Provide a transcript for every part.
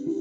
Hello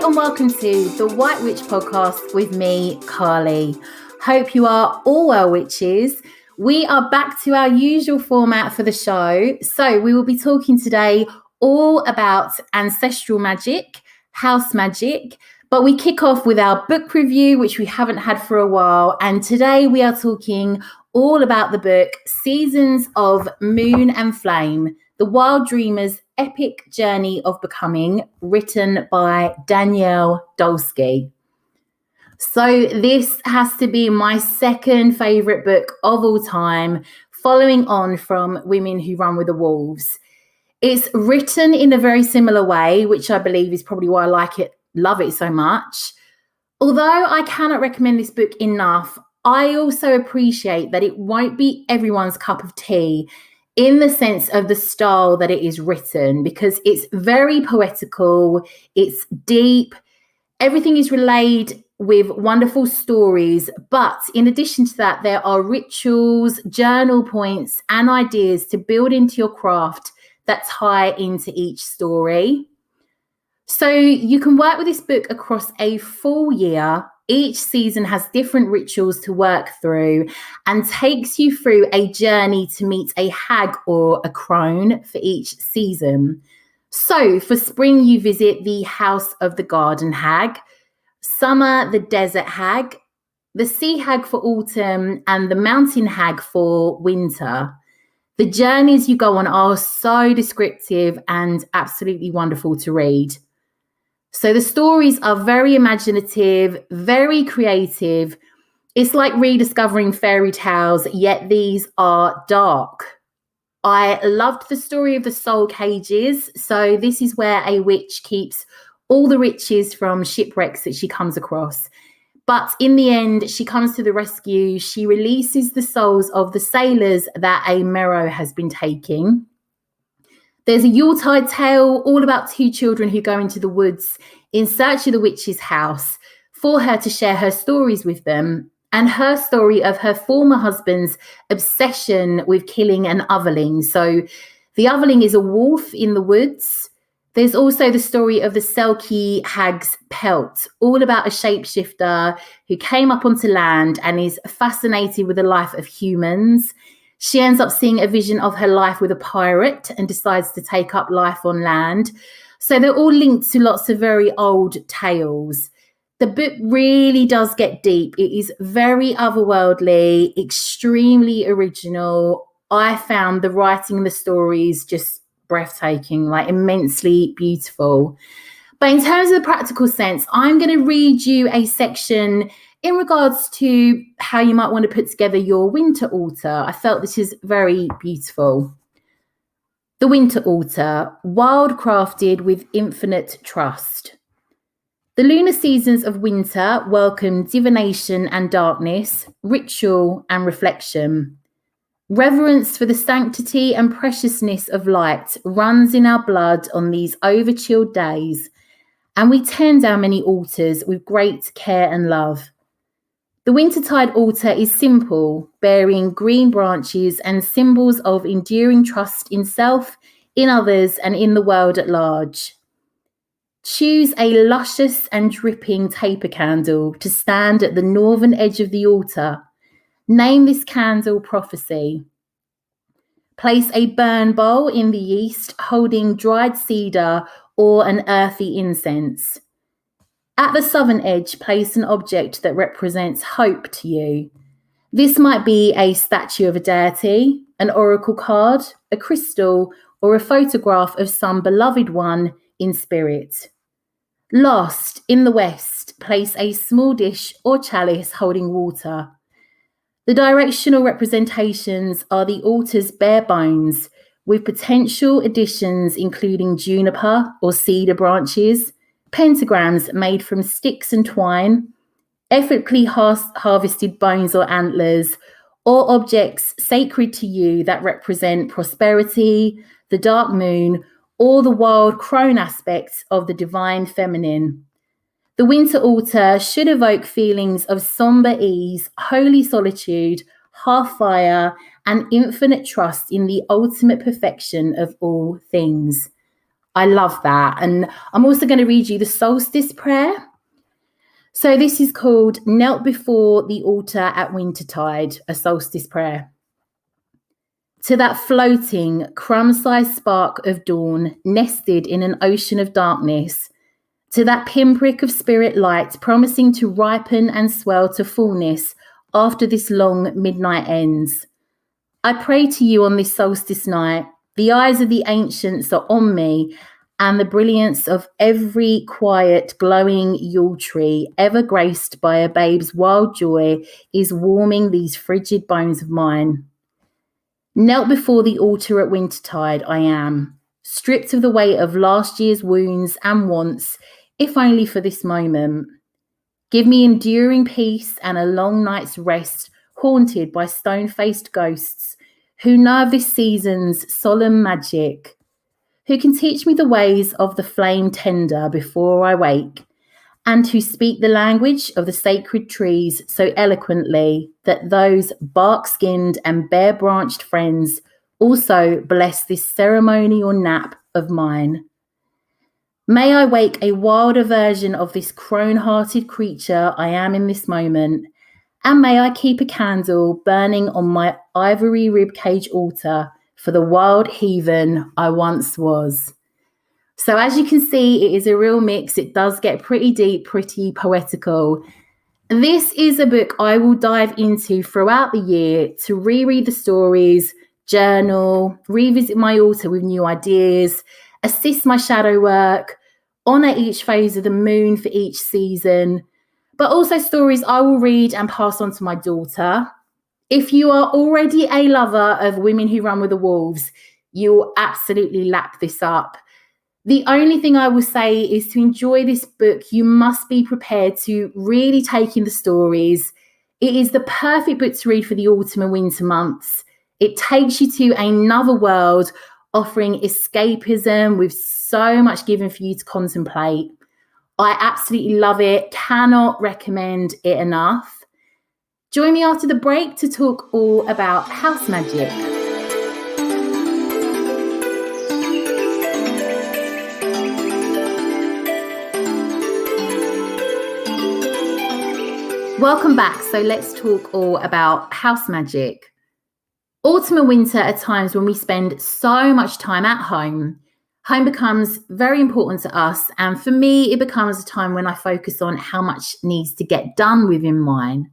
and welcome to the White Witch podcast with me, Carly. Hope you are all well, witches. We are back to our usual format for the show. So we will be talking today all about ancestral magic, house magic, but we kick off with our book review, which we haven't had for a while. And today we are talking all about the book Seasons of Moon and Flame, The Wild Dreamer's Epic Journey of Becoming, written by Danielle Dolsky. So this has to be my second favourite book of all time, following on from Women Who Run with the Wolves. It's written in a very similar way, which I believe is probably why I love it so much. Although I cannot recommend this book enough, I also appreciate that it won't be everyone's cup of tea in the sense of the style that it is written, because it's very poetical, it's deep, everything is relayed with wonderful stories. But in addition to that, there are rituals, journal points, and ideas to build into your craft that tie into each story. So you can work with this book across a full year. Each season has different rituals to work through and takes you through a journey to meet a hag or a crone for each season. So for spring, you visit the House of the Garden Hag, summer, the Desert Hag, the Sea Hag for autumn, and the Mountain Hag for winter. The journeys you go on are so descriptive and absolutely wonderful to read. So the stories are very imaginative, very creative. It's like rediscovering fairy tales, yet these are dark. I loved the story of the soul cages. So this is where a witch keeps all the riches from shipwrecks that she comes across. But in the end, she comes to the rescue. She releases the souls of the sailors that a Merrow has been taking. There's a Yuletide tale all about two children who go into the woods in search of the witch's house for her to share her stories with them, and her story of her former husband's obsession with killing an otherling. So the otherling is a wolf in the woods. There's also the story of the Selkie hag's pelt, all about a shapeshifter who came up onto land and is fascinated with the life of humans. She ends up seeing a vision of her life with a pirate and decides to take up life on land. So they're all linked to lots of very old tales. The book really does get deep. It is very otherworldly, extremely original. I found the writing and the stories just breathtaking, like immensely beautiful. But in terms of the practical sense, I'm going to read you a section in regards to how you might want to put together your winter altar. I felt this is very beautiful. The winter altar, wildcrafted with infinite trust. The lunar seasons of winter welcome divination and darkness, ritual and reflection. Reverence for the sanctity and preciousness of light runs in our blood on these over-chilled days, and we tend our many altars with great care and love. The wintertide altar is simple, bearing green branches and symbols of enduring trust in self, in others, and in the world at large. Choose a luscious and dripping taper candle to stand at the northern edge of the altar. Name this candle Prophecy. Place a burn bowl in the east holding dried cedar or an earthy incense. At the southern edge, place an object that represents hope to you. This might be a statue of a deity, an oracle card, a crystal, or a photograph of some beloved one in spirit. Last, in the west, place a small dish or chalice holding water. The directional representations are the altar's bare bones, with potential additions including juniper or cedar branches, pentagrams made from sticks and twine, ethically harvested bones or antlers, or objects sacred to you that represent prosperity, the dark moon, or the wild crone aspects of the divine feminine. The winter altar should evoke feelings of somber ease, holy solitude, half fire, and infinite trust in the ultimate perfection of all things. I love that. And I'm also going to read you the solstice prayer. So this is called Knelt Before the Altar at Wintertide, a solstice prayer. To that floating, crumb-sized spark of dawn nested in an ocean of darkness, to that pinprick of spirit light promising to ripen and swell to fullness after this long midnight ends. I pray to you on this solstice night. The eyes of the ancients are on me, and the brilliance of every quiet, glowing Yule tree, ever graced by a babe's wild joy, is warming these frigid bones of mine. Knelt before the altar at wintertide I am, stripped of the weight of last year's wounds and wants, if only for this moment. Give me enduring peace and a long night's rest, haunted by stone-faced ghosts, who know of this season's solemn magic, who can teach me the ways of the flame tender before I wake, and who speak the language of the sacred trees so eloquently that those bark-skinned and bare-branched friends also bless this ceremonial nap of mine. May I wake a wilder version of this crone-hearted creature I am in this moment, and may I keep a candle burning on my ivory ribcage altar for the wild heathen I once was. So as you can see, it is a real mix. It does get pretty deep, pretty poetical. This is a book I will dive into throughout the year to reread the stories, journal, revisit my altar with new ideas, assist my shadow work, honour each phase of the moon for each season, but also stories I will read and pass on to my daughter. If you are already a lover of Women Who Run with the Wolves, you will absolutely lap this up. The only thing I will say is to enjoy this book, you must be prepared to really take in the stories. It is the perfect book to read for the autumn and winter months. It takes you to another world, offering escapism with so much given for you to contemplate. I absolutely love it. Cannot recommend it enough. Join me after the break to talk all about house magic. Welcome back. So let's talk all about house magic. Autumn and winter are times when we spend so much time at home. Home becomes very important to us. And for me, it becomes a time when I focus on how much needs to get done within mine.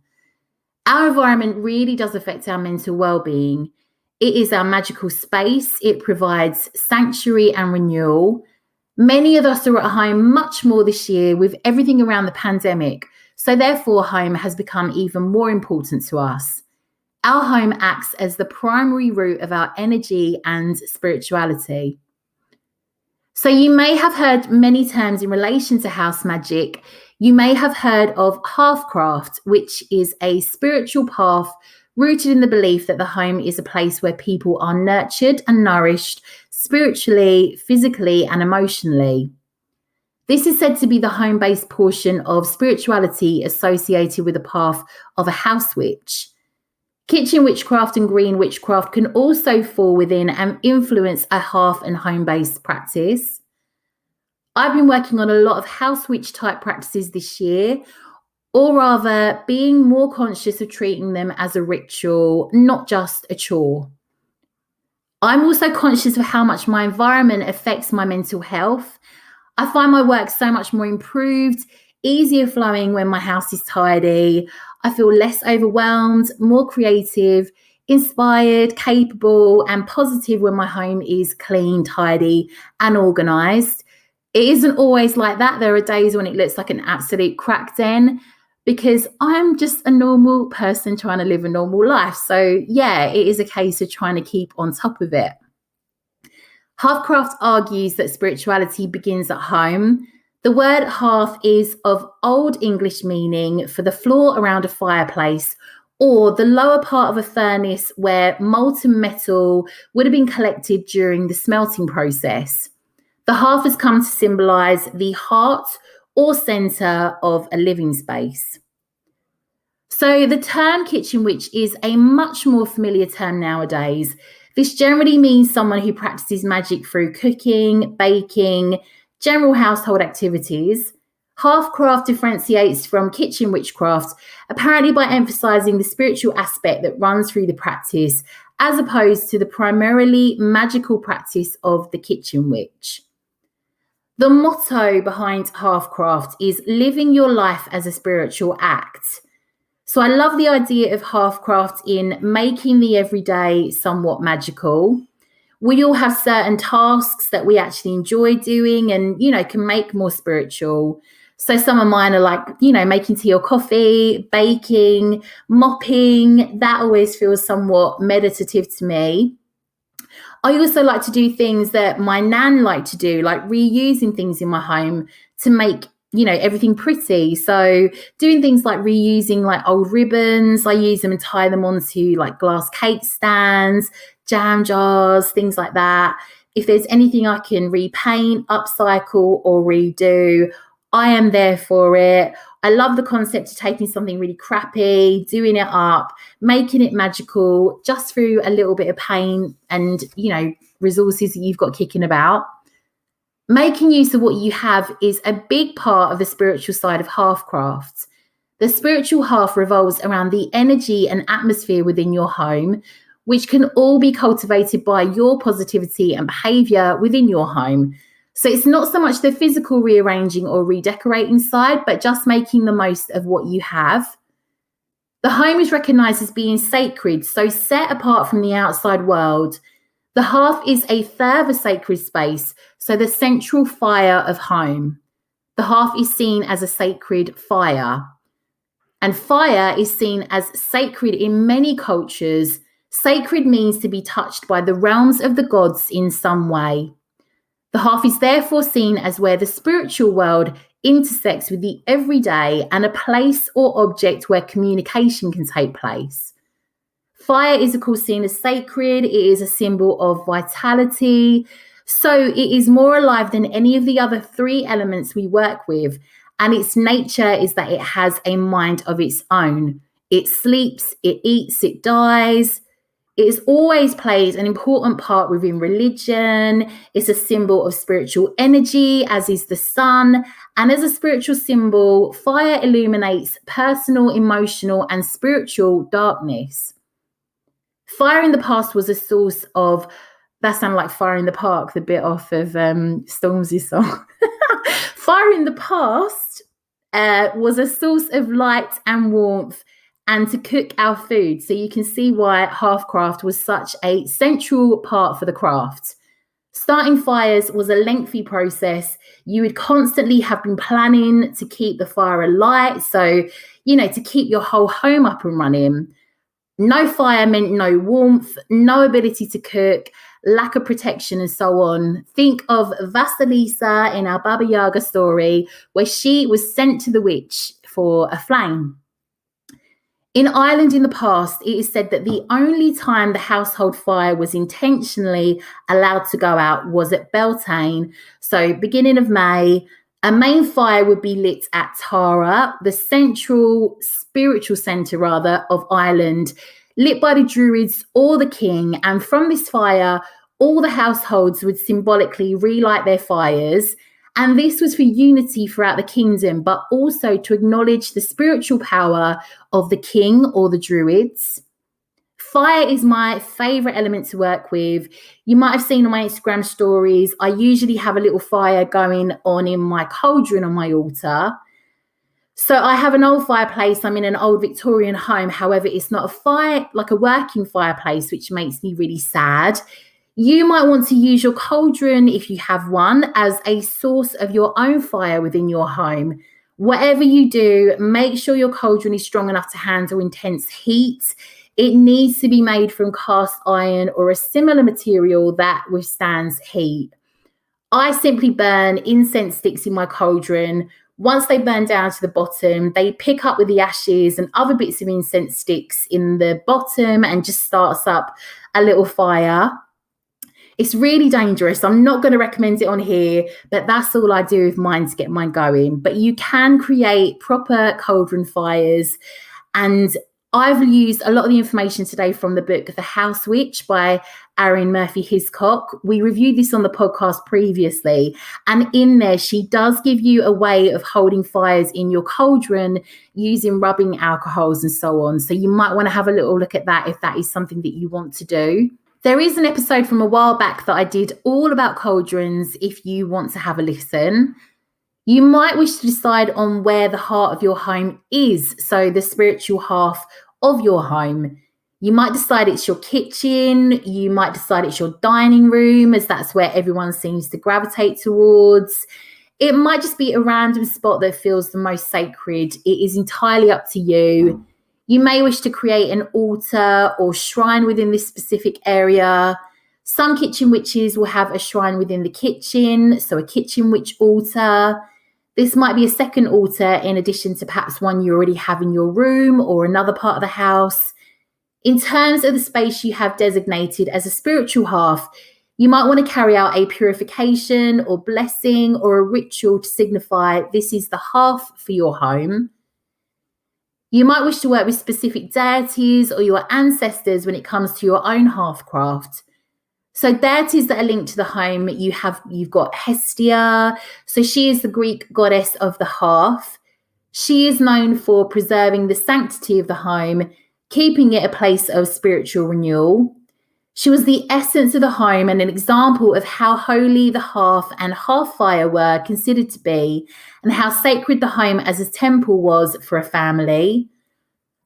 Our environment really does affect our mental well-being. It is our magical space. It provides sanctuary and renewal. Many of us are at home much more this year with everything around the pandemic. So therefore, home has become even more important to us. Our home acts as the primary root of our energy and spirituality. So you may have heard many terms in relation to house magic. You may have heard of halfcraft, which is a spiritual path rooted in the belief that the home is a place where people are nurtured and nourished spiritually, physically, and emotionally. This is said to be the home-based portion of spirituality associated with the path of a house witch. Kitchen witchcraft and green witchcraft can also fall within and influence a hearth and home-based practice. I've been working on a lot of house witch type practices this year, or rather being more conscious of treating them as a ritual, not just a chore. I'm also conscious of how much my environment affects my mental health. I find my work so much more improved, easier flowing when my house is tidy. I feel less overwhelmed, more creative, inspired, capable, and positive when my home is clean, tidy, and organised. It isn't always like that. There are days when it looks like an absolute crack den because I'm just a normal person trying to live a normal life. So yeah, it is a case of trying to keep on top of it. Halfcraft argues that spirituality begins at home. The word hearth is of Old English meaning for the floor around a fireplace or the lower part of a furnace where molten metal would have been collected during the smelting process. The hearth has come to symbolize the heart or center of a living space. So the term kitchen witch is a much more familiar term nowadays. This generally means someone who practices magic through cooking, baking, general household activities. Halfcraft differentiates from kitchen witchcraft, apparently by emphasizing the spiritual aspect that runs through the practice, as opposed to the primarily magical practice of the kitchen witch. The motto behind Halfcraft is living your life as a spiritual act. So I love the idea of Halfcraft in making the everyday somewhat magical. We all have certain tasks that we actually enjoy doing and, can make more spiritual. So some of mine are like, making tea or coffee, baking, mopping. That always feels somewhat meditative to me. I also like to do things that my nan liked to do, like reusing things in my home to make, everything pretty. So doing things like reusing like old ribbons, I use them and tie them onto like glass cake stands, jam jars, things like that. If there's anything I can repaint, upcycle or redo, I am there for it. I love the concept of taking something really crappy, doing it up, making it magical just through a little bit of paint and, resources that you've got kicking about. Making use of what you have is a big part of the spiritual side of Halfcraft. The spiritual half revolves around the energy and atmosphere within your home, which can all be cultivated by your positivity and behavior within your home. So it's not so much the physical rearranging or redecorating side, but just making the most of what you have. The home is recognized as being sacred, so set apart from the outside world. The hearth is a further sacred space, so the central fire of home. The hearth is seen as a sacred fire. And fire is seen as sacred in many cultures. Sacred means to be touched by the realms of the gods in some way. The hearth is therefore seen as where the spiritual world intersects with the everyday and a place or object where communication can take place. Fire is, of course, seen as sacred. It is a symbol of vitality. So it is more alive than any of the other three elements we work with. And its nature is that it has a mind of its own. It sleeps, it eats, it dies. It has always played an important part within religion. It's a symbol of spiritual energy, as is the sun. And as a spiritual symbol, fire illuminates personal, emotional, and spiritual darkness. Fire in the past was a source of, that sounded like Fire in the Park, the bit off of Stormzy's song. Fire in the past was a source of light and warmth and to cook our food. So you can see why Halfcraft was such a central part for the craft. Starting fires was a lengthy process. You would constantly have been planning to keep the fire alight. So, to keep your whole home up and running. No fire meant no warmth, no ability to cook, lack of protection, and so on. Think of Vasilisa in our Baba Yaga story, where she was sent to the witch for a flame. In Ireland in the past, it is said that the only time the household fire was intentionally allowed to go out was at Beltane. So beginning of May, a main fire would be lit at Tara, the spiritual centre of Ireland, lit by the Druids or the king. And from this fire, all the households would symbolically relight their fires. And this was for unity throughout the kingdom, but also to acknowledge the spiritual power of the king or the Druids. Fire is my favourite element to work with. You might have seen on my Instagram stories, I usually have a little fire going on in my cauldron on my altar. So I have an old fireplace. I'm in an old Victorian home. However, it's not a fire, like a working fireplace, which makes me really sad. You might want to use your cauldron, if you have one, as a source of your own fire within your home. Whatever you do, make sure your cauldron is strong enough to handle intense heat. It needs to be made from cast iron or a similar material that withstands heat. I simply burn incense sticks in my cauldron Once they burn down to the bottom, they pick up with the ashes and other bits of incense sticks in the bottom and just starts up a little fire. It's really dangerous. I'm not going to recommend it on here, but that's all I do with mine to get mine going. But you can create proper cauldron fires. And I've used a lot of the information today from the book The House Witch by Erin Murphy Hiscock. We reviewed this on the podcast previously. And in there, she does give you a way of holding fires in your cauldron using rubbing alcohols and so on. So you might want to have a little look at that if that is something that you want to do. There is an episode from a while back that I did all about cauldrons if you want to have a listen. You might wish to decide on where the heart of your home is, so the spiritual half of your home. You might decide it's your kitchen, you might decide it's your dining room, as that's where everyone seems to gravitate towards. It might just be a random spot that feels the most sacred. It is entirely up to you. You may wish to create an altar or shrine within this specific area. Some kitchen witches will have a shrine within the kitchen, so a kitchen witch altar. This might be a second altar in addition to perhaps one you already have in your room or another part of the house. In terms of the space you have designated as a spiritual half, you might want to carry out a purification or blessing or a ritual to signify this is the half for your home. You might wish to work with specific deities or your ancestors when it comes to your own halfcraft. So deities that are linked to the home, you've got Hestia. So she is the Greek goddess of the hearth. She is known for preserving the sanctity of the home, keeping it a place of spiritual renewal. She was the essence of the home and an example of how holy the hearth and hearth fire were considered to be and how sacred the home as a temple was for a family.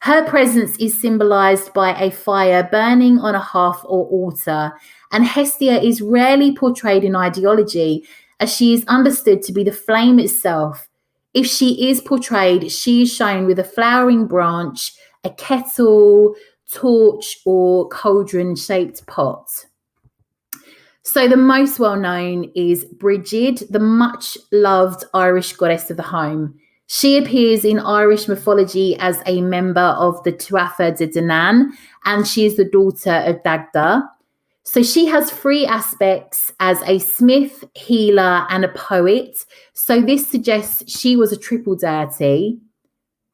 Her presence is symbolized by a fire burning on a hearth or altar, and Hestia is rarely portrayed in ideology as she is understood to be the flame itself. If she is portrayed, she is shown with a flowering branch, a kettle, torch, or cauldron-shaped pot. So the most well-known is Brigid, the much-loved Irish goddess of the home. She appears in Irish mythology as a member of the Tuatha De Danann, and she is the daughter of Dagda. So she has three aspects as a smith, healer, and a poet. So this suggests she was a triple deity,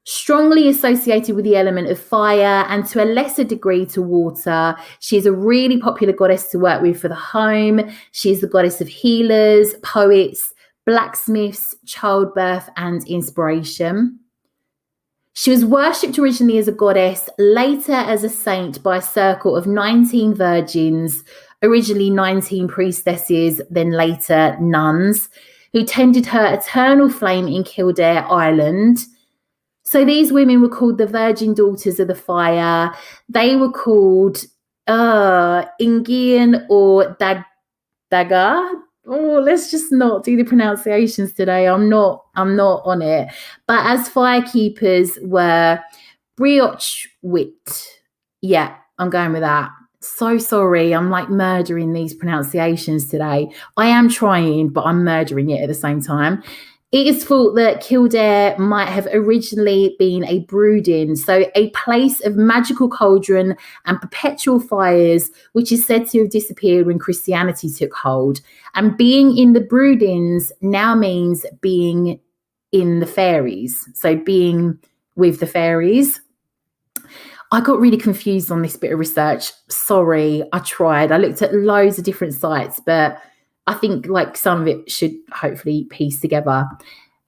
strongly associated with the element of fire and to a lesser degree to water. She is a really popular goddess to work with for the home. She is the goddess of healers, poets, blacksmiths, childbirth, and inspiration. She was worshipped originally as a goddess, later as a saint by a circle of 19 virgins, originally 19 priestesses, then later nuns, who tended her eternal flame in Kildare, Ireland. So these women were called the Virgin Daughters of the Fire. They were called Ingian or Daga. Oh, let's just not do the pronunciations today. I'm not on it. But as firekeepers were Brioche Wit. Yeah, I'm going with that. So sorry. I'm like murdering these pronunciations today. I am trying, but I'm murdering it at the same time. It is thought that Kildare might have originally been a brooding, so a place of magical cauldron and perpetual fires, which is said to have disappeared when Christianity took hold. And being in the broodings now means being in the fairies, so being with the fairies. I got really confused on this bit of research. Sorry, I tried. I looked at loads of different sites, but I think like some of it should hopefully piece together.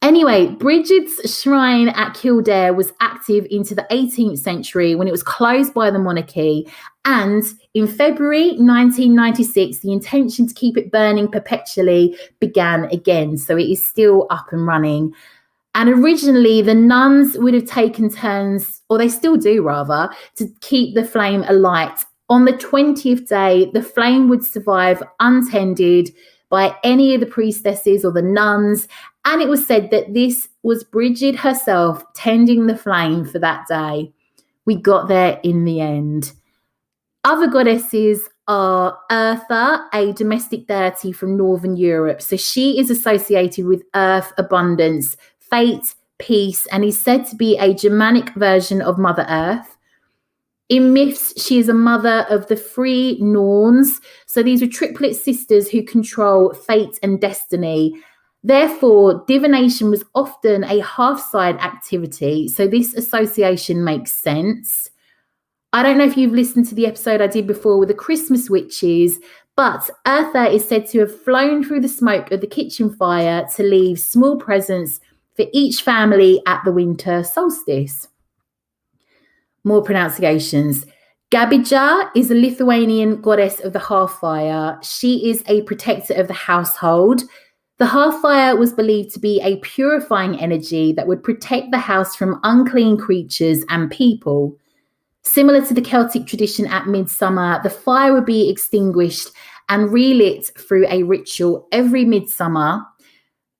Anyway, Brigid's shrine at Kildare was active into the 18th century when it was closed by the monarchy. And in February 1996, the intention to keep it burning perpetually began again. So it is still up and running. And originally the nuns would have taken turns, or they still do rather, to keep the flame alight. On the 20th day, the flame would survive untended by any of the priestesses or the nuns. And it was said that this was Brigid herself tending the flame for that day. We got there in the end. Other goddesses are Eartha, a domestic deity from Northern Europe. So she is associated with earth, abundance, fate, peace, and is said to be a Germanic version of Mother Earth. In myths, she is a mother of the three Norns. So these are triplet sisters who control fate and destiny. Therefore, divination was often a half-side activity. So this association makes sense. I don't know if you've listened to the episode I did before with the Christmas witches, but Eartha is said to have flown through the smoke of the kitchen fire to leave small presents for each family at the winter solstice. More pronunciations. Gabija is a Lithuanian goddess of the hearth-fire. She is a protector of the household. The hearth-fire was believed to be a purifying energy that would protect the house from unclean creatures and people. Similar to the Celtic tradition at midsummer, the fire would be extinguished and relit through a ritual every midsummer.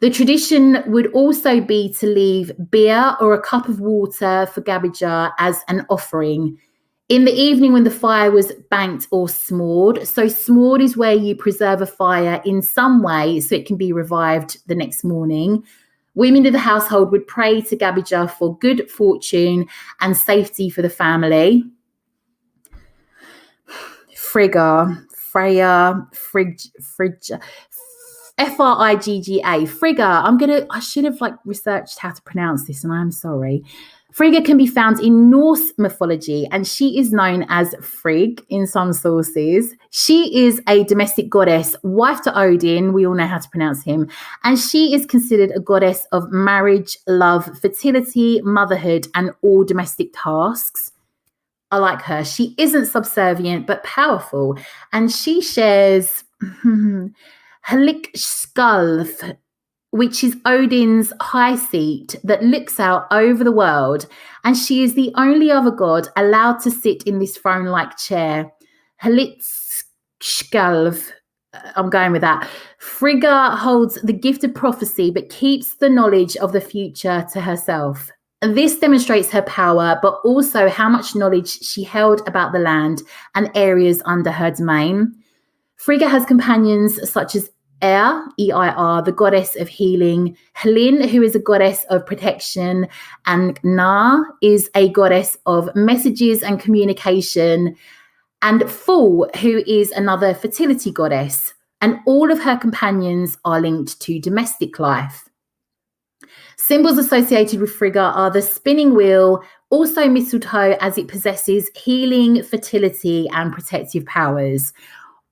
The tradition would also be to leave beer or a cup of water for Gabija as an offering. In the evening when the fire was banked or smored, so smored is where you preserve a fire in some way so it can be revived the next morning. Women of the household would pray to Gabija for good fortune and safety for the family. Frigga, Freya, Frigga, Frigga. I should have researched how to pronounce this, and I'm sorry. Frigga can be found in Norse mythology, and she is known as Frigg in some sources. She is a domestic goddess, wife to Odin, we all know how to pronounce him, and she is considered a goddess of marriage, love, fertility, motherhood, and all domestic tasks. I like her. She isn't subservient, but powerful, and she shares Hlikskalf, which is Odin's high seat that looks out over the world, and she is the only other god allowed to sit in this throne-like chair. Hlikskalf, I'm going with that. Frigga holds the gift of prophecy, but keeps the knowledge of the future to herself. And this demonstrates her power, but also how much knowledge she held about the land and areas under her domain. Frigga has companions such as Eir, the goddess of healing, Helin, who is a goddess of protection, and Gna is a goddess of messages and communication, and Ful, who is another fertility goddess. And all of her companions are linked to domestic life. Symbols associated with Frigga are the spinning wheel, also mistletoe, as it possesses healing, fertility, and protective powers.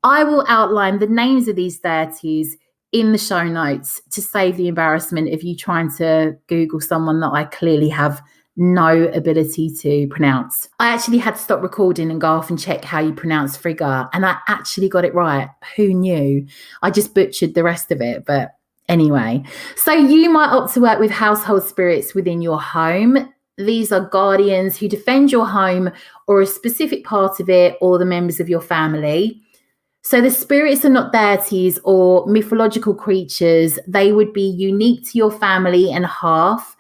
I will outline the names of these deities in the show notes to save the embarrassment of you trying to Google someone that I clearly have no ability to pronounce. I actually had to stop recording and go off and check how you pronounce Frigga, and I actually got it right. Who knew? I just butchered the rest of it, but anyway. So you might opt to work with household spirits within your home. These are guardians who defend your home or a specific part of it or the members of your family. So the spirits are not deities or mythological creatures. They would be unique to your family and hearth.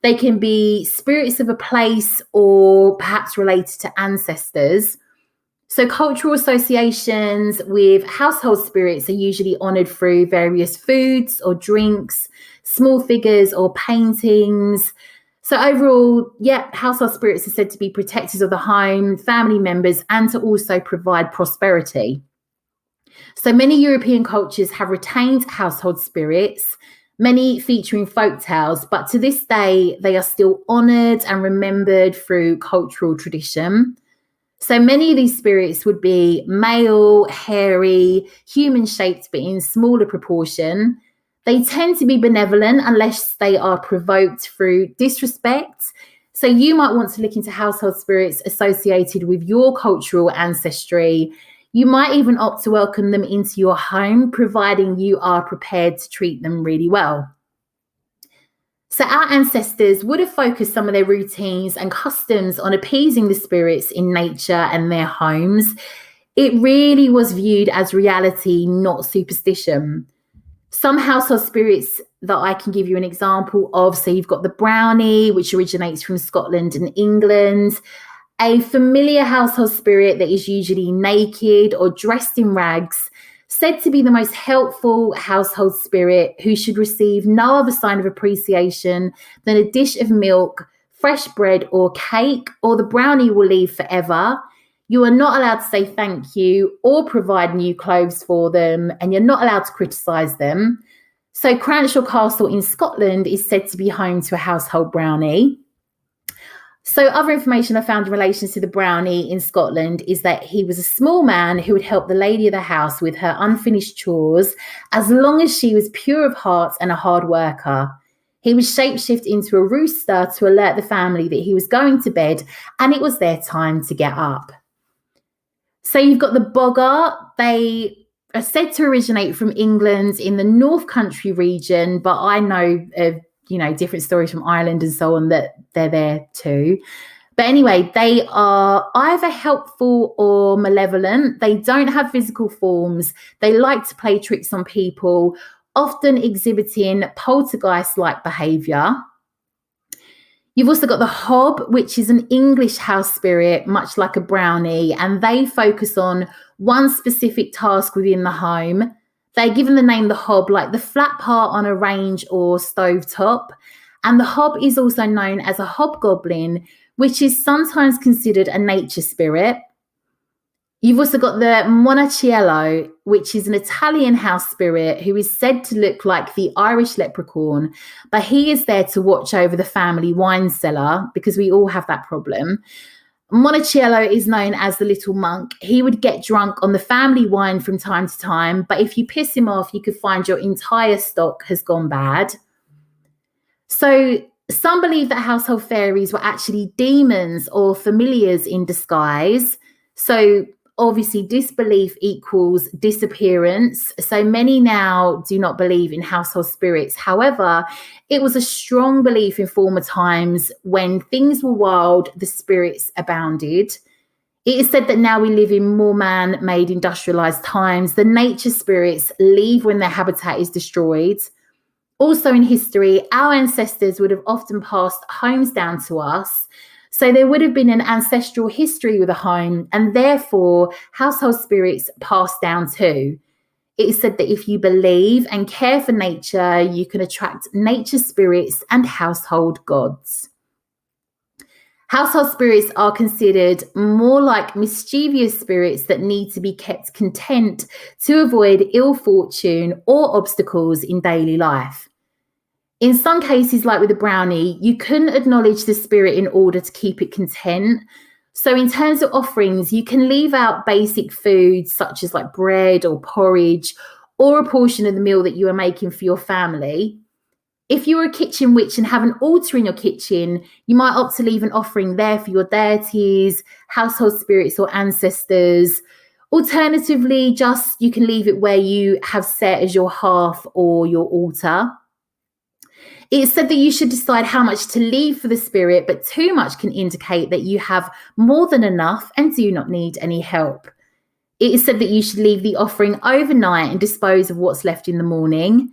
They can be spirits of a place or perhaps related to ancestors. So cultural associations with household spirits are usually honoured through various foods or drinks, small figures or paintings. So overall, household spirits are said to be protectors of the home, family members, and to also provide prosperity. So many European cultures have retained household spirits, many featuring folk tales, but to this day, they are still honoured and remembered through cultural tradition. So many of these spirits would be male, hairy, human-shaped, but in smaller proportion. They tend to be benevolent unless they are provoked through disrespect. So you might want to look into household spirits associated with your cultural ancestry. You might even opt to welcome them into your home, providing you are prepared to treat them really well. So our ancestors would have focused some of their routines and customs on appeasing the spirits in nature and their homes. It really was viewed as reality, not superstition. Some household spirits that I can give you an example of, so you've got the brownie, which originates from Scotland and England. A familiar household spirit that is usually naked or dressed in rags Said to be the most helpful household spirit who should receive no other sign of appreciation than a dish of milk, fresh bread or cake, or the brownie will leave forever. You are not allowed to say thank you or provide new clothes for them, and you're not allowed to criticise them. So Cranshaw Castle in Scotland is said to be home to a household brownie. So other information I found in relation to the brownie in Scotland is that he was a small man who would help the lady of the house with her unfinished chores as long as she was pure of heart and a hard worker. He would shapeshift into a rooster to alert the family that he was going to bed and it was their time to get up. So you've got the boggart. They are said to originate from England in the North Country region, but I know of different stories from Ireland and so on that they're there too. But anyway, they are either helpful or malevolent. They don't have physical forms. They like to play tricks on people, often exhibiting poltergeist-like behaviour. You've also got the hob, which is an English house spirit, much like a brownie, and they focus on one specific task within the home. They're given the name the hob, like the flat part on a range or stovetop. And the hob is also known as a hobgoblin, which is sometimes considered a nature spirit. You've also got the Monacchiello, which is an Italian house spirit who is said to look like the Irish leprechaun, but he is there to watch over the family wine cellar because we all have that problem. Monacchiello is known as the little monk. He would get drunk on the family wine from time to time, but if you piss him off, you could find your entire stock has gone bad. So some believe that household fairies were actually demons or familiars in disguise. So obviously disbelief equals disappearance. So many now do not believe in household spirits. However, it was a strong belief in former times when things were wild, the spirits abounded. It is said that now we live in more man-made industrialized times. The nature spirits leave when their habitat is destroyed. Also in history, our ancestors would have often passed homes down to us. So there would have been an ancestral history with a home, and therefore household spirits passed down too. It is said that if you believe and care for nature, you can attract nature spirits and household gods. Household spirits are considered more like mischievous spirits that need to be kept content to avoid ill fortune or obstacles in daily life. In some cases, like with the brownie, you couldn't acknowledge the spirit in order to keep it content. So in terms of offerings, you can leave out basic foods such as like bread or porridge or a portion of the meal that you are making for your family. If you're a kitchen witch and have an altar in your kitchen, you might opt to leave an offering there for your deities, household spirits or ancestors. Alternatively, you can leave it where you have set as your hearth or your altar. It's said that you should decide how much to leave for the spirit, but too much can indicate that you have more than enough and do not need any help. It is said that you should leave the offering overnight and dispose of what's left in the morning.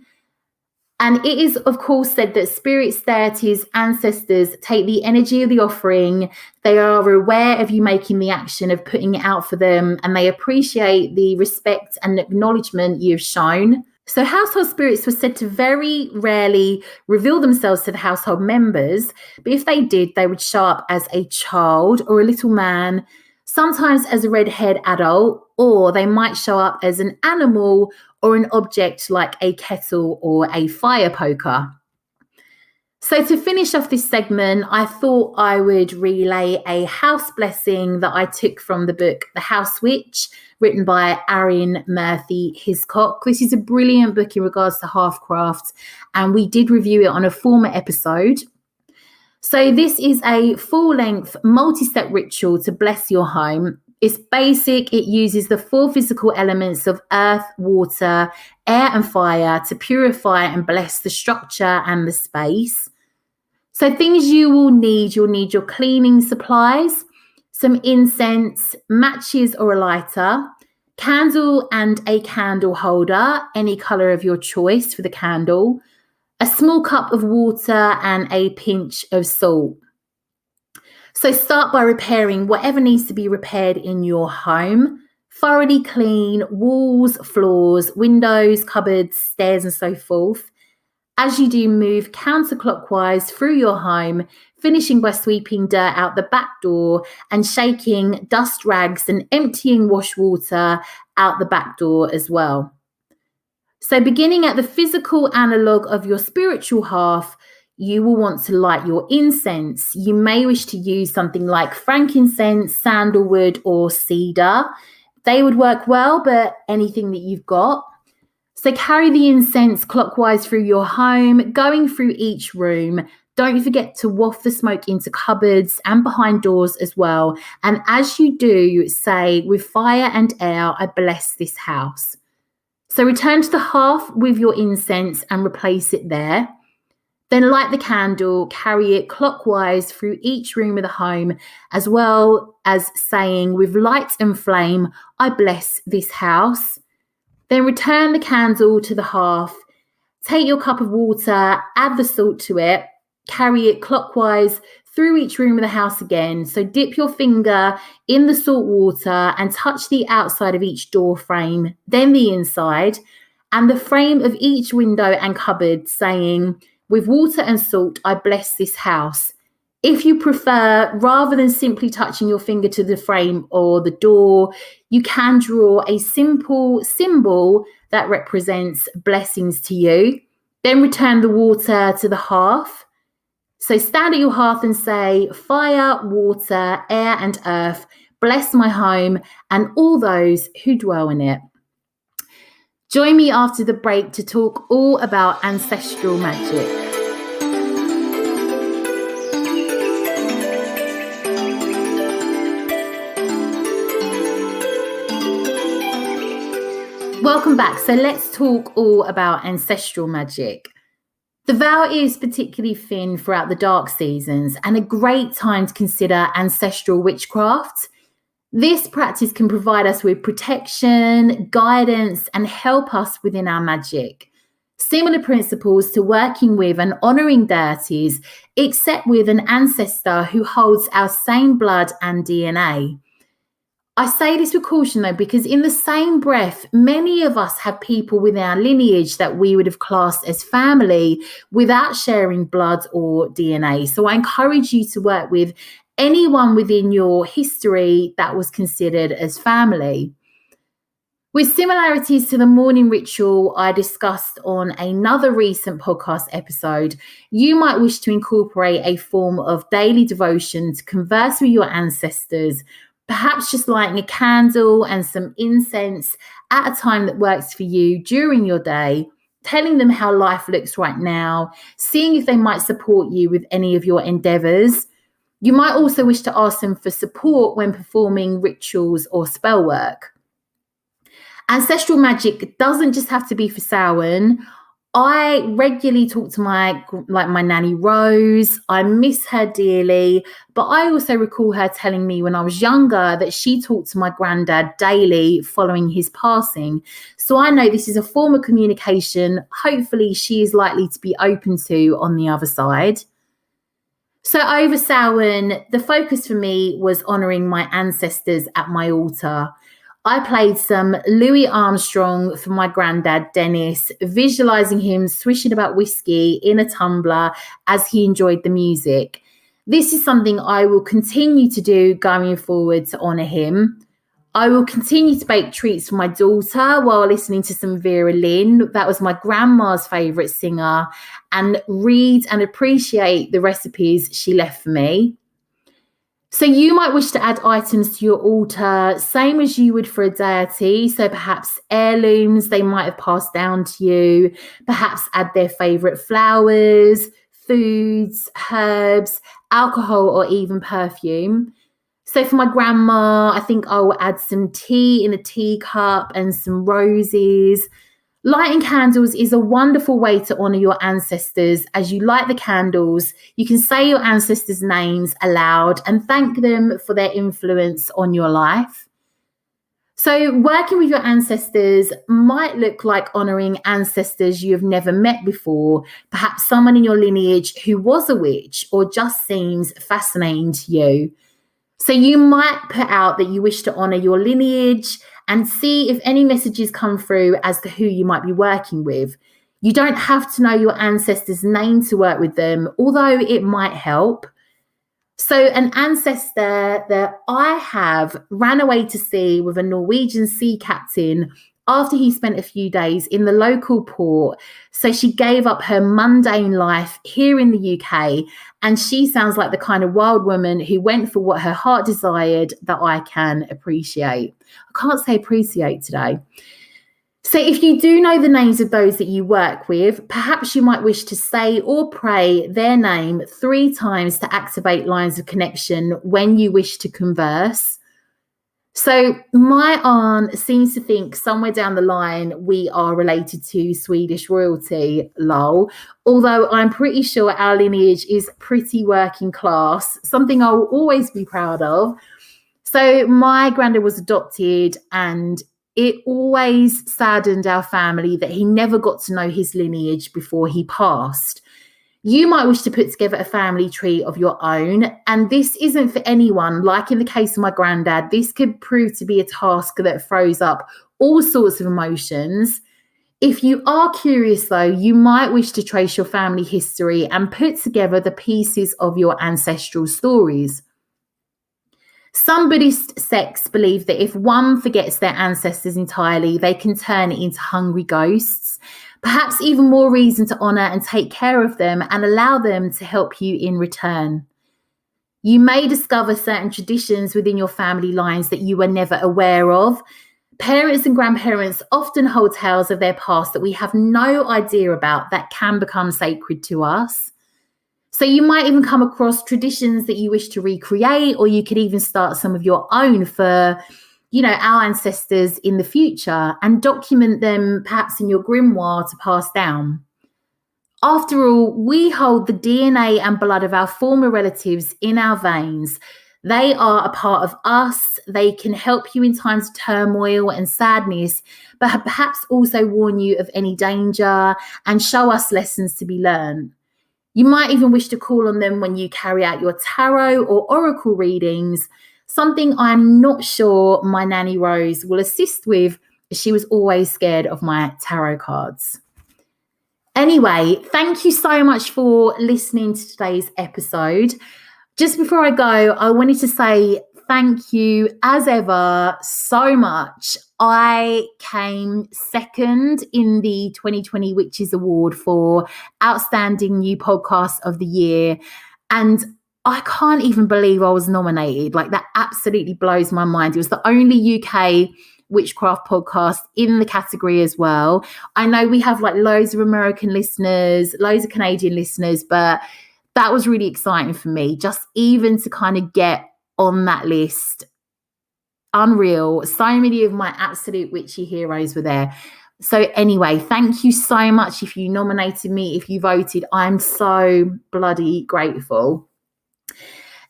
And it is, of course, said that spirits, deities, ancestors take the energy of the offering. They are aware of you making the action of putting it out for them, and they appreciate the respect and acknowledgement you've shown. So household spirits were said to very rarely reveal themselves to the household members, but if they did, they would show up as a child or a little man, sometimes as a red-haired adult, or they might show up as an animal or an object like a kettle or a fire poker. So to finish off this segment, I thought I would relay a house blessing that I took from the book The House Witch, written by Aaron Murphy Hiscock. This is a brilliant book in regards to halfcraft, and we did review it on a former episode. So this is a full-length, multi-step ritual to bless your home. It's basic. It uses the 4 physical elements of earth, water, air and fire to purify and bless the structure and the space. So things you'll need your cleaning supplies, some incense, matches or a lighter, candle and a candle holder, any colour of your choice for the candle, a small cup of water and a pinch of salt. So start by repairing whatever needs to be repaired in your home. Thoroughly clean walls, floors, windows, cupboards, stairs, and so forth. As you do, move counterclockwise through your home, finishing by sweeping dirt out the back door and shaking dust rags and emptying wash water out the back door as well. So beginning at the physical analog of your spiritual half, you will want to light your incense. You may wish to use something like frankincense, sandalwood, or cedar. They would work well, but anything that you've got. So carry the incense clockwise through your home, going through each room. Don't forget to waft the smoke into cupboards and behind doors as well. And as you do, say, with fire and air, I bless this house. So return to the hearth with your incense and replace it there. Then light the candle, carry it clockwise through each room of the home, as well as saying, with light and flame, I bless this house. Then return the candle to the hearth. Take your cup of water, add the salt to it, carry it clockwise through each room of the house again. So dip your finger in the salt water and touch the outside of each door frame, then the inside, and the frame of each window and cupboard, saying, with water and salt, I bless this house. If you prefer, rather than simply touching your finger to the frame or the door, you can draw a simple symbol that represents blessings to you. Then return the water to the hearth. So stand at your hearth and say, fire, water, air, and earth, bless my home and all those who dwell in it. Join me after the break to talk all about ancestral magic. Welcome back. So let's talk all about ancestral magic. The veil is particularly thin throughout the dark seasons and a great time to consider ancestral witchcraft. This practice can provide us with protection, guidance, and help us within our magic. Similar principles to working with and honouring deities, except with an ancestor who holds our same blood and DNA. I say this with caution though, because in the same breath, many of us have people within our lineage that we would have classed as family without sharing blood or DNA. So I encourage you to work with anyone within your history that was considered as family. With similarities to the morning ritual I discussed on another recent podcast episode, you might wish to incorporate a form of daily devotion to converse with your ancestors, perhaps just lighting a candle and some incense at a time that works for you during your day, telling them how life looks right now, seeing if they might support you with any of your endeavours. You might also wish to ask them for support when performing rituals or spell work. Ancestral magic doesn't just have to be for Samhain. I regularly talk to my nanny Rose. I miss her dearly, but I also recall her telling me when I was younger that she talked to my granddad daily following his passing. So I know this is a form of communication hopefully she is likely to be open to on the other side. So over Samhain, the focus for me was honouring my ancestors at my altar. I played some Louis Armstrong for my granddad, Dennis, visualising him swishing about whiskey in a tumbler as he enjoyed the music. This is something I will continue to do going forward to honour him. I will continue to bake treats for my daughter while listening to some Vera Lynn. That was my grandma's favourite singer, and read and appreciate the recipes she left for me. So you might wish to add items to your altar, same as you would for a deity. So perhaps heirlooms they might have passed down to you, perhaps add their favourite flowers, foods, herbs, alcohol, or even perfume. So for my grandma, I think I will add some tea in a teacup and some roses. Lighting candles is a wonderful way to honour your ancestors. As you light the candles, you can say your ancestors' names aloud and thank them for their influence on your life. So working with your ancestors might look like honouring ancestors you have never met before, perhaps someone in your lineage who was a witch or just seems fascinating to you. So you might put out that you wish to honour your lineage and see if any messages come through as to who you might be working with. You don't have to know your ancestor's name to work with them, although it might help. So an ancestor that I have ran away to sea with a Norwegian sea captain after he spent a few days in the local port. So she gave up her mundane life here in the UK, and she sounds like the kind of wild woman who went for what her heart desired that I can appreciate. I can't say appreciate today. So if you do know the names of those that you work with, perhaps you might wish to say or pray their name 3 times to activate lines of connection when you wish to converse. So my aunt seems to think somewhere down the line we are related to Swedish royalty, lol. Although I'm pretty sure our lineage is pretty working class, something I'll always be proud of. So my granddad was adopted, and it always saddened our family that he never got to know his lineage before he passed. You might wish to put together a family tree of your own, and this isn't for anyone. Like in the case of my granddad, this could prove to be a task that throws up all sorts of emotions. If you are curious, though, you might wish to trace your family history and put together the pieces of your ancestral stories. Some Buddhist sects believe that if one forgets their ancestors entirely, they can turn into hungry ghosts. Perhaps even more reason to honour and take care of them and allow them to help you in return. You may discover certain traditions within your family lines that you were never aware of. Parents and grandparents often hold tales of their past that we have no idea about that can become sacred to us. So you might even come across traditions that you wish to recreate, or you could even start some of your own for our ancestors in the future and document them perhaps in your grimoire to pass down. After all, we hold the DNA and blood of our former relatives in our veins. They are a part of us. They can help you in times of turmoil and sadness, but perhaps also warn you of any danger and show us lessons to be learned. You might even wish to call on them when you carry out your tarot or oracle readings, something I'm not sure my nanny Rose will assist with. She was always scared of my tarot cards. Anyway, thank you so much for listening to today's episode. Just before I go, I wanted to say thank you as ever so much. I came second in the 2020 Witches Award for Outstanding New Podcast of the Year, and I can't even believe I was nominated. Like, that absolutely blows my mind. It was the only UK witchcraft podcast in the category as well. I know we have like loads of American listeners, loads of Canadian listeners, but that was really exciting for me, just even to kind of get on that list. Unreal. So many of my absolute witchy heroes were there. So anyway, thank you so much if you nominated me, if you voted. I'm so bloody grateful.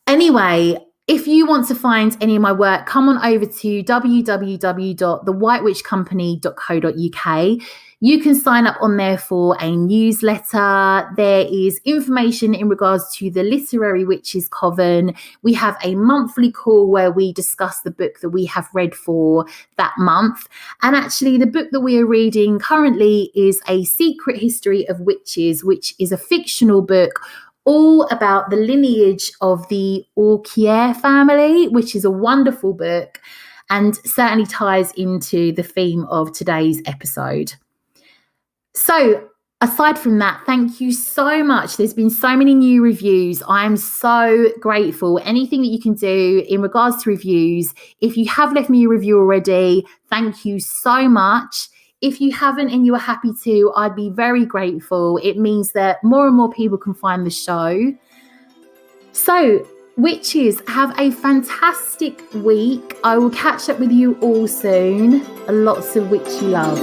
Anyway, if you want to find any of my work, come on over to www.thewhitewitchcompany.co.uk. You can sign up on there for a newsletter. There is information in regards to the Literary Witches Coven. We have a monthly call where we discuss the book that we have read for that month. And actually, the book that we are reading currently is A Secret History of Witches, which is a fictional book all about the lineage of the Orkier family, which is a wonderful book and certainly ties into the theme of today's episode. So aside from that, thank you so much. There's been so many new reviews. I'm so grateful. Anything that you can do in regards to reviews, if you have left me a review already, thank you so much. If you haven't and you are happy to, I'd be very grateful. It means that more and more people can find the show. So, witches, have a fantastic week. I will catch up with you all soon. Lots of witchy love.